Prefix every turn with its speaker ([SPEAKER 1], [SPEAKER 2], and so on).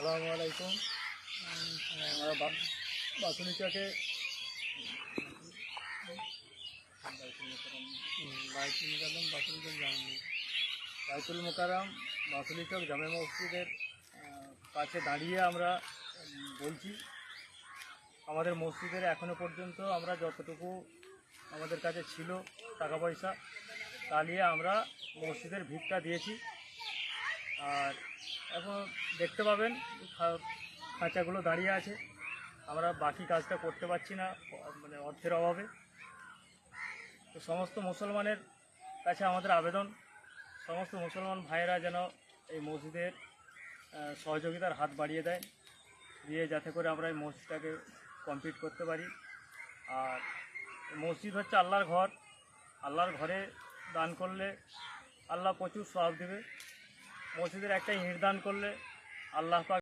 [SPEAKER 1] আসসালামু আলাইকুম। আমরা বাসুলিকাকে বাইতুল মোকাররম বাসুলি চক জামে মসজিদের কাছে দাঁড়িয়ে আমরা বলছি, আমাদের মসজিদের এখনও পর্যন্ত আমরা যতটুকু আমাদের কাছে ছিল টাকা পয়সা তা নিয়ে আমরা মসজিদের ভিতটা দিয়েছি। আর এখন দেখতে পাবেন খাঁচাগুলো দাঁড়িয়ে আছে, আমরা বাকি কাজটা করতে পারছি না, মানে অর্থের অভাবে। তো সমস্ত মুসলমানের কাছে আমাদের আবেদন, সমস্ত মুসলমান ভাইয়েরা যেন এই মসজিদের সহযোগিতার হাত বাড়িয়ে দেয়, দিয়ে যাতে করে আমরা এই মসজিদটাকে কমপ্লিট করতে পারি। আর মসজিদ হচ্ছে আল্লাহর ঘর, আল্লাহর ঘরে দান করলে আল্লাহ প্রচুর সওয়াব দেবে। মসজিদের একটাই ইট দান করলে আল্লাহ পাক